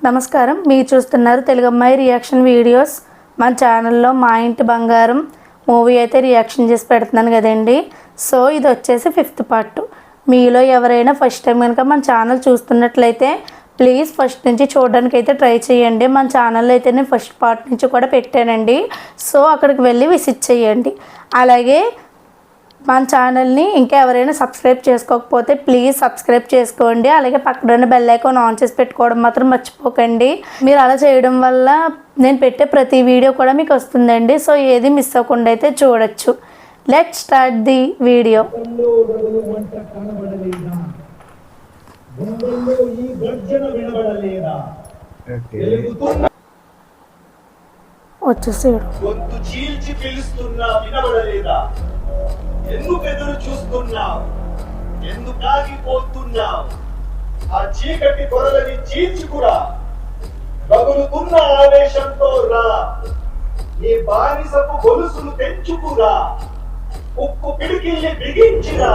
నమస్కారం, మీరు చూస్తున్నారు తెలుగు అమ్మాయి రియాక్షన్ వీడియోస్. మన ఛానల్లో మా ఇంటి బంగారం మూవీ అయితే రియాక్షన్ చేసి పెడుతున్నాను కదండి. సో ఇది వచ్చేసి 5th పార్ట్. మీలో ఎవరైనా ఫస్ట్ టైం కనుక మన ఛానల్ చూస్తున్నట్లయితే ప్లీజ్ ఫస్ట్ నుంచి చూడడానికి అయితే ట్రై చేయండి. మన ఛానల్లో అయితే నేను ఫస్ట్ పార్ట్ నుంచి కూడా పెట్టానండి. సో అక్కడికి వెళ్ళి విజిట్ చేయండి. అలాగే మన ఛానల్ని ఇంకా ఎవరైనా సబ్స్క్రైబ్ చేసుకోకపోతే ప్లీజ్ సబ్స్క్రైబ్ చేసుకోండి. అలాగే పక్కన బెల్ ఐకాన్ ఆన్ చేసి పెట్టుకోవడం మాత్రం మర్చిపోకండి. మీరు అలా చేయడం వల్ల నేను పెట్టే ప్రతి వీడియో కూడా మీకు వస్తుందండి. సో ఏది మిస్ అవ్వకుండా అయితే చూడొచ్చు. Let's start the video. వచ్చేసాడు. ఎందుకు ఎదురు చూస్తున్నావు? ఎందుకు ఆగిపోతున్నావు? ఆ చీకటి పొరలని చీల్చుకురా, రగులుతున్న ఆవేశంతో రా, నీ బానిసపు గొలుసులు తెంచుకురా, ఉక్కు పిడికిల్ని బిగించిరా,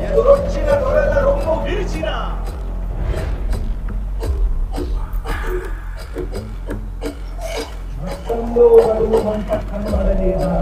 ఎదురొచ్చిన దొరల రొమ్ము విరిచిరా. రక్తంలో రగులు మంట కనబడలేదా?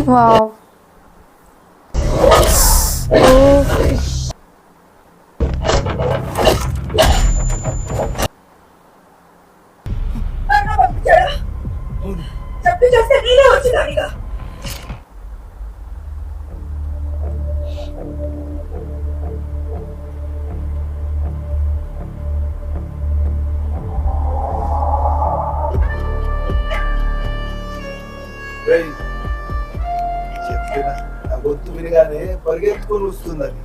Wow. చెప్పిన నా గొంతు వినగానే పరిగెత్తుకొని వస్తుందని.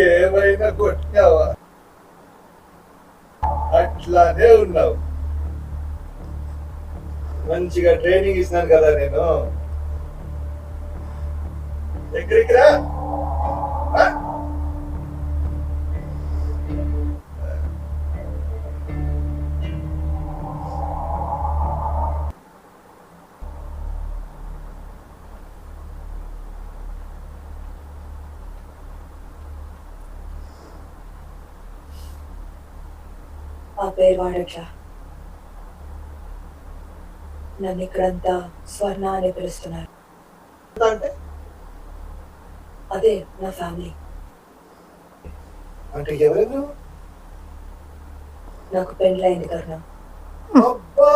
ఏమైనా కొట్టావా? అట్లానే ఉన్నావు. మంచిగా ట్రైనింగ్ ఇస్తున్నాను కదా నేను. ఎక్కడికి రా. ఆ పేరు వాడట్లా. నన్ను ఇక్కడంతా స్వర్ణ అని పిలుస్తున్నారు. అంటే అదే నా ఫ్యామిలీ. అంటే ఎవరు? నాకు పెళ్ళైంది కర్ణ. అబ్బా,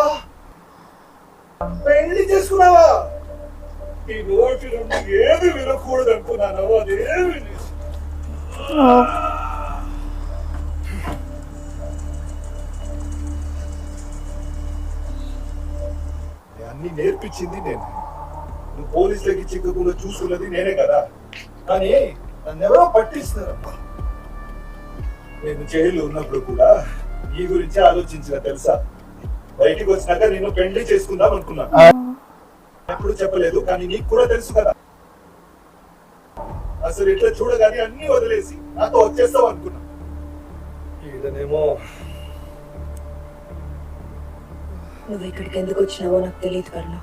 పెళ్లి చేసుకున్నావా? ఈ నోటి నుండి ఏది వినకూడదు అనుకున్నాను. అదేమి అన్ని నేర్పించింది నేను. నువ్వు పోలీసులకి చిక్కకుండా చూసుకున్నది నేనే కదా. కానీ నన్నెవరో పట్టిస్తున్నారమ్మా. నేను జైలు ఉన్నప్పుడు కూడా నీ గురించి ఆలోచించిన తెలుసా? బయటికి వచ్చినాక నేను పెళ్లి చేసుకుందాం అనుకున్నాను. ఎప్పుడు చెప్పలేదు, కానీ నీకు కూడా తెలుసు కదా. అసలు ఇట్లా చూడగానే అన్ని వదిలేసి నాతో వచ్చేస్తావు అనుకున్నా. ఈడనేమో నువ్వు ఇక్కడికి ఎందుకు వచ్చినావో నాకు తెలియదు కర్ణ.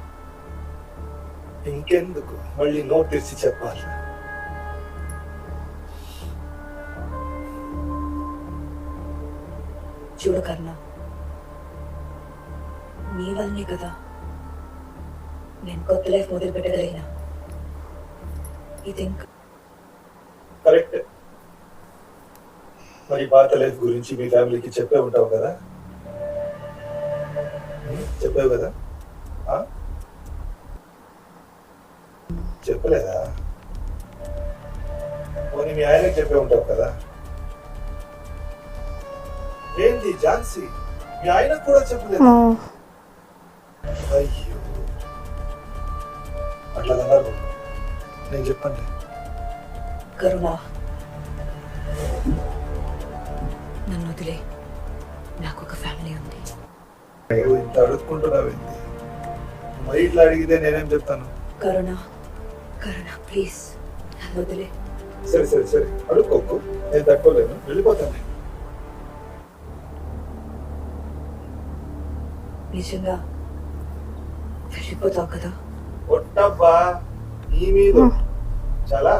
ఇంకెందుకు మళ్ళీ నోట్ తెచ్చి చెప్పాలి? చూడు కర్ణ, నీ వల్లనే కదా నేను కొత్త లైఫ్ మొదలు పెట్టగలిగినా. ఈ థింక్ కరెక్ట్. మరి పాత లైఫ్ గురించి మీ ఫ్యామిలీకి చెప్పే ఉంటావు కదా. చెప్పావు కదా ఆ? చెప్పలేదా? పోనీ మీ ఆయనకి చెప్పే ఉంటావు కదా. ఏంటి ఝాన్సీ, మీ ఆయనకు కూడా చెప్పలేదు? అయ్యో, అట్లా అన్నారు. నేను చెప్పండి. కరుణ, నన్ను వదిలే, నాకు ఒక ఫ్యామిలీ ఉంది. అయ్యో, ఇంత అడుక్కుంటున్నావేంటి? మరి ఇట్లా అడిగితే నేనేం చెప్తాను? కరుణ, కరుణ ప్లీజ్ నన్ను వదిలే. సరే సరే సరే, అడుక్కోకు, నేను తట్టుకోలేను, వెళ్ళిపోతాను. నిజంగా వెళ్ళిపోతావు కదా? ఒట్టబ్బా, నీ మీద చాలా.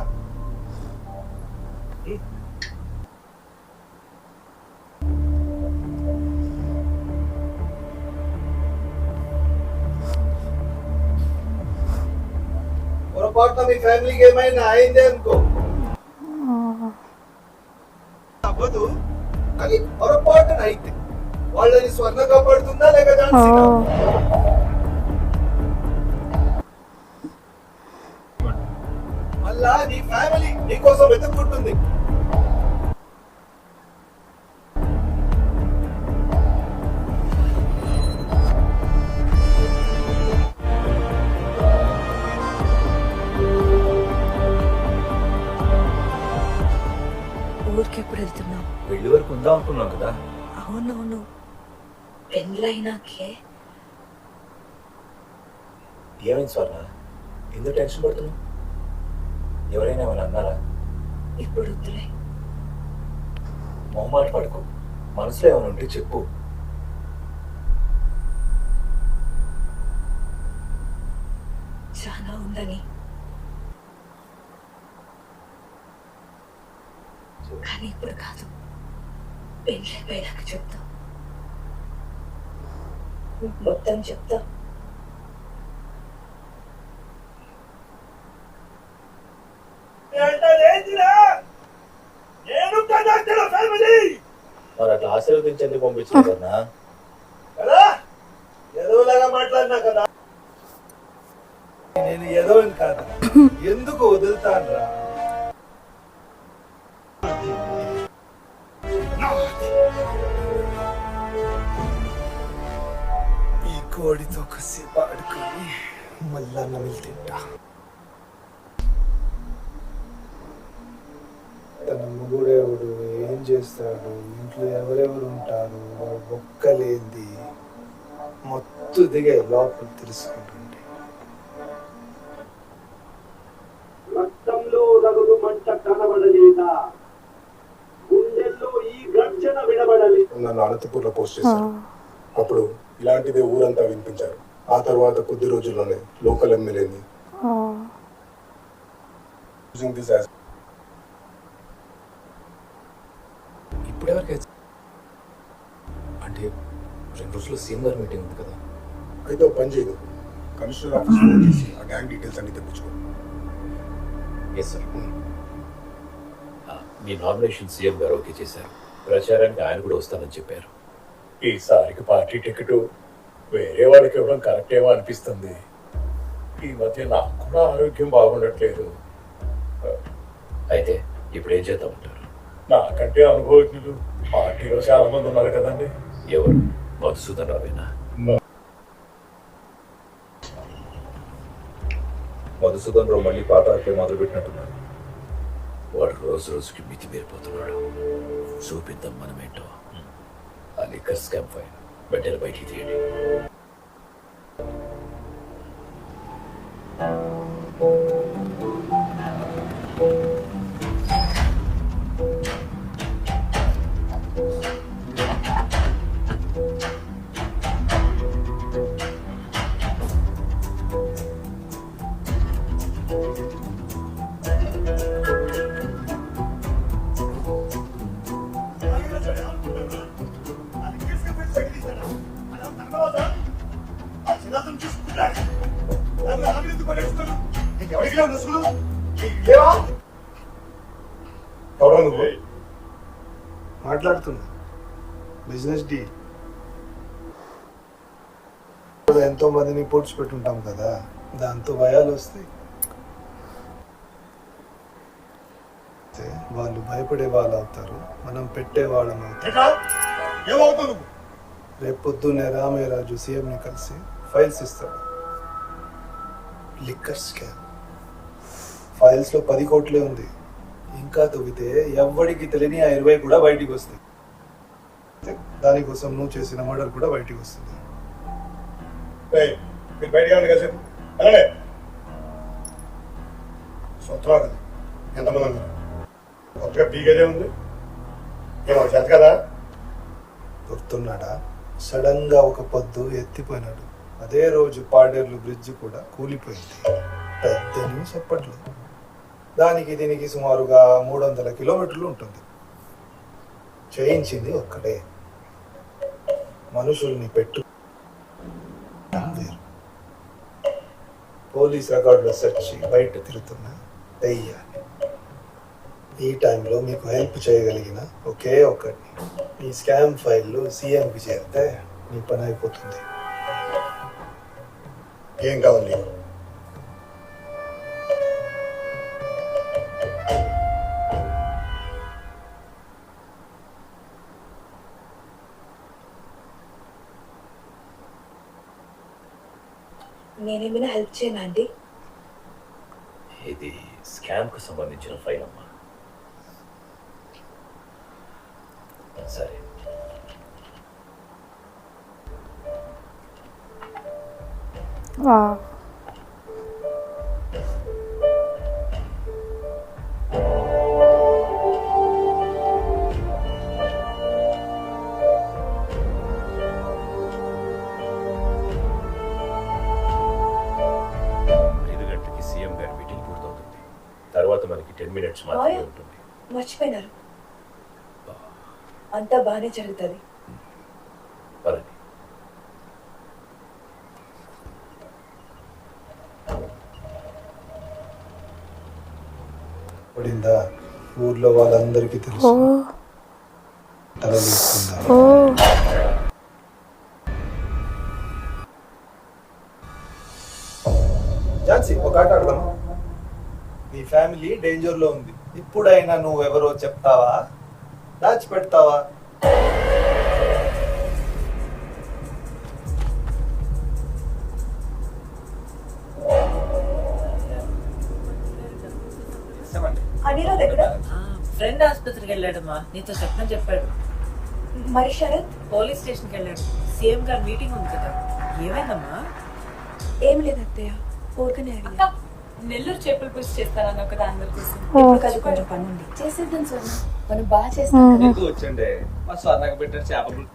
పొరపాటున మీ ఫ్యామిలీకి ఏమైనా అయిందే అనుకో, అవ్వదు, కానీ పొరపాటున అయితే వాళ్ళని స్వర్ణ కాపాడుతుందా లేక ఝాన్సీ? మళ్ళా నీ ఫ్యామిలీ నీకోసం వెతుక్కుంటుంది. ఊరికి ఎప్పుడు వెళ్తున్నావు? పెళ్లి వరకు ఉందాం అనుకున్నాం కదా. అవునవును, పెళ్ళైనాకే. ఏమైంది స్వర్ణ, ఎందుకు టెన్షన్ పడుతున్నావు? ఎవరైనా ఏమైనా అన్నారా? ఇప్పుడు వద్దులే. మొహమాట పడుకో, మనసులో ఏమైనా ఉంటే చెప్పు. చాలా ఉందని, కానీ ఇప్పుడు కాదు, పెళ్ళైపోయాక చెప్తా, మొత్తం చెప్తా. మరి అట్లా ఆశీర్వదించేందుకు పంపించిన కదా. కదా ఎదవలాగా మాట్లాడినా కదా. నేను ఎదవని కాదు, ఎందుకు వదులుతాను రా? ఈ కోడితో కాసేపు ఆడుకొని మళ్ళా నమిలి తింటా. తన మొగుడెవడు, ఏం చేస్తాడు, ఇంట్లో ఎవరెవరు ఉంటారు, వాడు బొక్కలేంది మొత్తం దిగే లోపల తెలుసుకుంటుండే. రక్తంలో రగులు మంట కనబడలేదా? గుండెల్లో ఈ గర్జన వినబడలేదు. నన్ను అనంతపూర్లో పోస్ట్ చేశారు. అప్పుడు ఇలాంటిదే ఊరంతా వినిపించారు. ఆ తర్వాత కొద్ది రోజుల్లోనే లోకల్ ఎమ్మెల్యేని ఇప్పుడు ఎవరికైతే అంటే 2 రోజుల్లో సీఎం గారి మీటింగ్ ఉంది కదా. అయితే ఓ పని చేయదు, కమిషనర్ ఆఫీస్ ఫోన్ చేసి ఆ గ్యాంగ్ డీటెయిల్స్ అన్ని తెప్పించుకో. Yes sir. మీ నామినేషన్ సీఎం గారు ఓకే చేశారు. ప్రచారానికి ఆయన కూడా వస్తానని చెప్పారు. ఈసారికి పార్టీ టికెట్ వేరే వాళ్ళకి ఇవ్వడం కరెక్ట్ ఏమో అనిపిస్తుంది. ఈ మధ్య నాకు కూడా ఆరోగ్యం బాగుండట్లేదు. అయితే ఇప్పుడు ఏం చేద్దామంటారు? నాకంటే అనుభవజ్ఞులు పార్టీలో చాలా మంది ఉన్నారు కదండి. ఎవరు? మధుసూదన్ రావేనా? మధుసూదన్ రావు మళ్ళీ పాత ఆటలే మొదలు పెట్టినట్టున్నాడు. వాడు రోజు రోజుకి మితి మీరిపోతున్నాడు. చూపిద్దాం మనమేంటో. ఆ లిక్కర్ స్కామ్ ఫైల్ వెంటనే బయటికి తీయండి. మాట్లాడుతున్నా బిజినెస్ డీల్. కూడా ఎంతో మందిని పూడ్చిపెట్టుంటాం కదా, దాంతో భయాలు వస్తాయి. వాళ్ళు భయపడే వాళ్ళు అవుతారు, మనం పెట్టే వాళ్ళం అవుతాం. ఏమవుతావు నువ్వు? రేపు పొద్దున్నే రామయ్యరాజు సీఎంని కలిసి ఫైల్స్ ఇస్తాడు. లిక్కర్ స్కామ్ ఫైల్స్ లో 10 కోట్లే ఉంది. ఇంకా తవ్వితే ఎవ్వడికి తెలియని ఆ 20 కూడా బయటికి వస్తాయి. దానికోసం నువ్వు చేసిన మర్డర్ కూడా బయటికి వస్తుంది. ఏయ్, మీరు బయటికి వెళ్ళండి కాసేపు. వెళ్ళండి. సొంతమా కదా, ఎంతమంది ఉన్నారు? కొత్తగా పీకేదే ఉంది. ఏమో చేత కదా. గుర్తున్నాడా? సడన్ గా ఒక పొద్దు ఎత్తిపోయినాడు. అదే రోజు పాడేర్లు బ్రిడ్జ్ కూడా కూలిపోయింది. పెద్ద న్యూస్ అప్పట్లో. దానికి దీనికి సుమారుగా 300 కిలోమీటర్లు ఉంటుంది. చేయించింది ఒక్కటే, మనుషుల్ని పెట్టు వేరు. పోలీస్ రికార్డులో సెర్చ్ బయట తిరుగుతున్నా దెయ్యాన్ని. ఈ టైంలో మీకు హెల్ప్ చేయగలిగిన ఒకే ఒక్కడిని. ఈ స్కామ్ ఫైళ్ళు సీఎంకి చేరితే మీ పని అయిపోతుంది. ఏం కావాలి నీకు? నేనేమైనా హెల్ప్ చేయనా అండి? ఇది స్కామ్ కు సంబంధించిన ఫైల్ అమ్మా. సరే, వావ్. సీఎం గారి మీటింగ్ పూర్తవుతుంది. తర్వాత మనకి 10 minutes మాత్రమే ఉంటుంది. మర్చిపోయినారు, అంతా బాగానే జరుగుతుంది. పదండి. పడిందా? ఊర్లో వాళ్ళందరికీ ఓ తెలుసు. తలదిస్తున్నారు. ఓ ఝాన్సీ, ఒక ఆట ఆడదాం. నీ ఫ్యామిలీ డేంజర్ లో ఉంది. ఇప్పుడైనా నువ్వెవరో చెప్తావా, దాచిపెడతావా? అనిరుద్ ఎక్కడ? ఫ్రెండ్ ఆసుపత్రికి వెళ్ళాడమ్మా, నీతో చెప్పని చెప్పాడు. మరి శరత్? పోలీస్ స్టేషన్కి వెళ్ళాడు. సీఎం గారు మీటింగ్ ఉంది కదా. ఏమైందమ్మా? ఏం లేదు అత్తయ్య, ఊరికనే అడిగా. నెల్లూరు చేపల పులుసు చేస్తానన్న ఒక దాని కోసం. ఇప్పుడు కాదు, కొంచెం పని ఉంది. చేసేద్దాం స్వర్ణ, మనం బాగా చేస్తాం కదా. ఎక్కువ వచ్చండి మా స్వర్ణకు పెట్టిన చేపలు.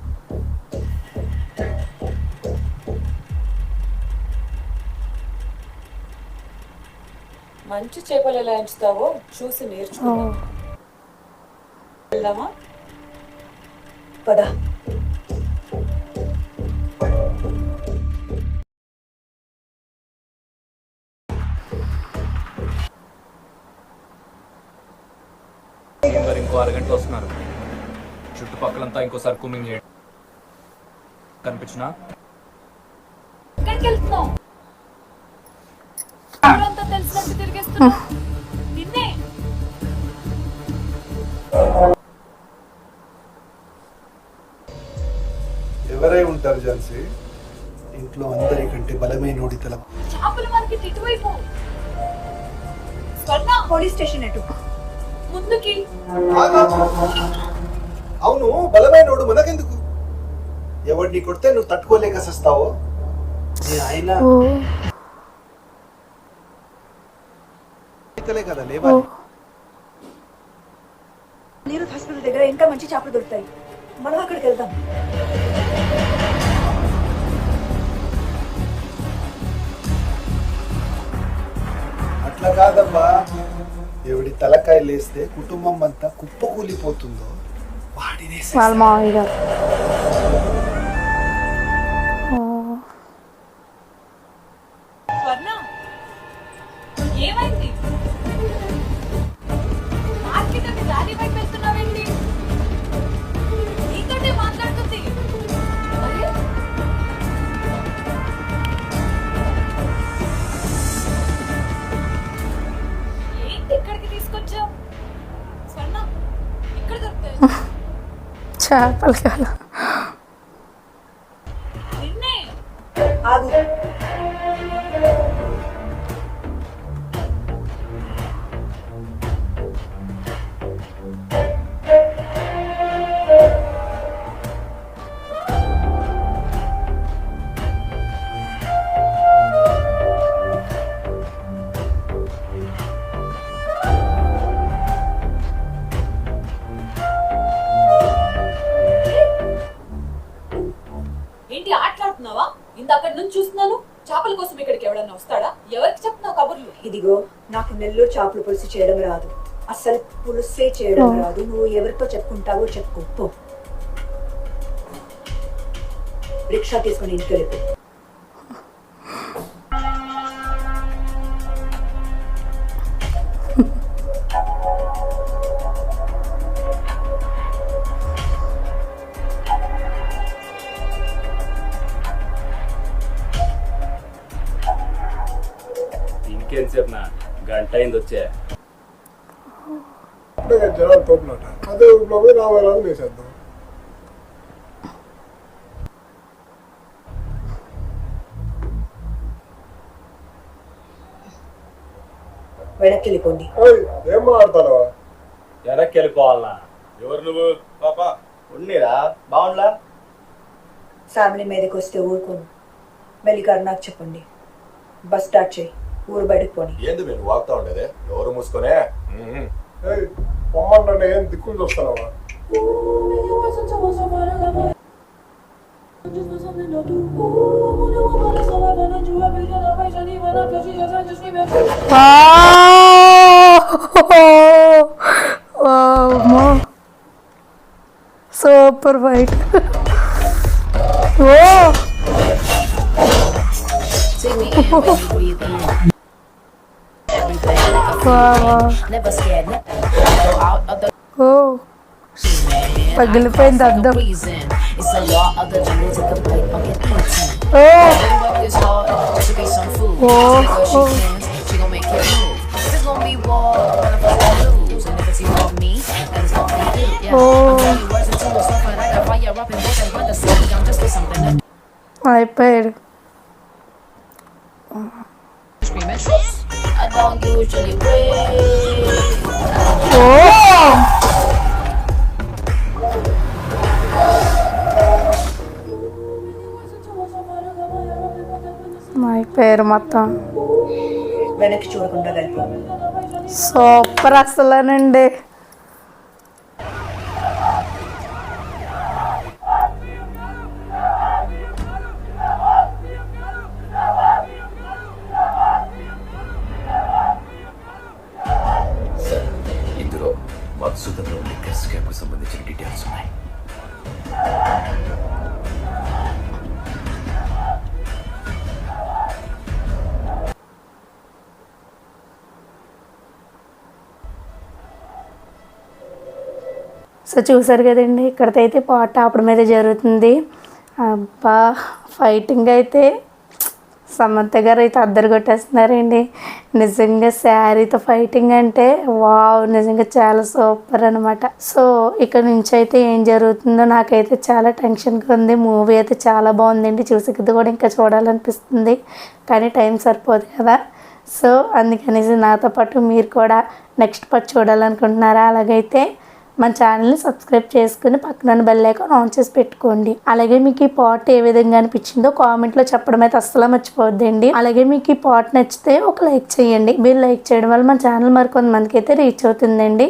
మంచి చేపలు ఎలా ఎంచుతావో చూసి నేర్చుకో. వెళ్దామా? పదా. మరి ఇంకో అరగంట వస్తున్నారు. చుట్టుపక్కలంతా ఇంకోసారి కూమింగ్ చేయండి. కనిపించినా ఎక్కడికి వెళ్తున్నావు? ఊరంతా తెలిసినట్టు తిరిగేస్తున్నావు. నిన్నే ఎవరై ఉంటారు ఝాన్సీ? ఇంట్లో అందరికంటే బలమైన తల. చేపల మార్కెట్ ఇటువైపు. స్వర్ణ, పోలీస్ స్టేషన్ ఎటు? ముందుకి. అవును, బలమైనోడు మనకెందుకు? ఎవడిని కొడితే నువ్వు తట్టుకోలేక సస్తావో నీ ఆయన ఓ ఇతలే కదా లేవాలి. నీరు హాస్పిటల్ దగ్గర ఇంకా మంచి చేపలు దొరుకుతాయి, మనం అక్కడికి వెళ్దాం. అట్లా కాదమ్మా, ఎవడి తలకాయ లేస్తే కుటుంబం అంతా కుప్పకూలిపోతుందో వాడినే వాళ్ళ మామయ్య గారు. ఓ స్వర్ణ, ఏమైంది? మార్కెట్ అంటే దారి వైపు వెళ్తున్నావేంటి? నీతోటే మాట్లాడుతుంది. అరే, ఎక్కడ దొరుకుతాయి? చేపలు కాల నిన్నే ఆగు. ఏంటి ఆటలాడుతున్నావా? ఇందాకటి నుంచి చూస్తున్నాను. చేపల కోసం ఇక్కడికి ఎవడన్నా వస్తాడా? ఎవరికి చెప్తున్నావు కబుర్లు? ఇదిగో, నాకు నెల్లూరు చేపల పులుసు చేయడం రాదు, అసలు పులుసే చేయడం రాదు. నువ్వు ఎవరితో చెప్పుకుంటావో చెప్పుకో పో. రిక్షా తీసుకుని ఇంటికి వెళ్ళిపో. ఇంకేంసేపు నా గంట అయింది వచ్చే. జనాలు తోపునట అదే ఊళ్ళో పోయి 40 రోజులు వేసేద్దాం. వెనక్కి వెళ్ళిపోండి. ఏం మాట్లాడతావా? వెనక్కి వెళ్ళిపోవాలనా? ఎవరు నువ్వు? పాపా ఉన్నీరా బాగుండ్లా? ఫ్యామిలీ మీదకి వస్తే ఊరుకోను. మెల్లిగారు నాకు చెప్పండి. బస్ స్టార్ట్ చేయి, ఊరు బయటకు పోని. ఏంది మీరు వాగుతా ఉండేదే? ఎవరు మూసుకొనే? పొమ్మంటే ఏం దిక్కులు చూస్తున్నావా? Super fight. ఓ ఓ పగిలిపోయింది అద్దం. అయిపోయాడు. అయిపోయారు మొత్తం. వెనక్కి చూడకుండా వెళ్ళిపో. సూపర్ అసలేనండి. ఇందులో మధుసూదన్ లిక్కర్ స్కామ్ కు సంబంధించిన డీటెయిల్స్ ఉన్నాయి. సో చూసారు కదండి, ఇక్కడైతే పాట అప్పుడు మీద జరుగుతుంది. అబ్బా ఫైటింగ్ అయితే సమంత గారు అయితే అద్దరు కొట్టేస్తున్నారండి. నిజంగా శారీతో ఫైటింగ్ అంటే వావ్, నిజంగా చాలా సూపర్ అనమాట. సో ఇక్కడ నుంచి అయితే ఏం జరుగుతుందో నాకైతే చాలా టెన్షన్గా ఉంది. మూవీ అయితే చాలా బాగుందండి, చూసేది కూడా ఇంకా చూడాలనిపిస్తుంది, కానీ టైం సరిపోదు కదా. సో అందుకనేసి నాతో పాటు మీరు కూడా నెక్స్ట్ పార్ట్ చూడాలనుకుంటున్నారా? అలాగైతే మన ఛానల్ని సబ్స్క్రైబ్ చేసుకుని పక్కన బెల్ ఐకాన్ ఆన్ చేసి పెట్టుకోండి. అలాగే మీకు ఈ పాట్ ఏ విధంగా అనిపించిందో కామెంట్లో చెప్పడం అయితే అస్సలు మర్చిపోవద్దండి. అలాగే మీకు ఈ పాట్ నచ్చితే ఒక లైక్ చేయండి. మీరు లైక్ చేయడం వల్ల మన ఛానల్ మరికొంతమందికి అయితే రీచ్ అవుతుందండి.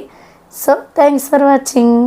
So thanks for watching.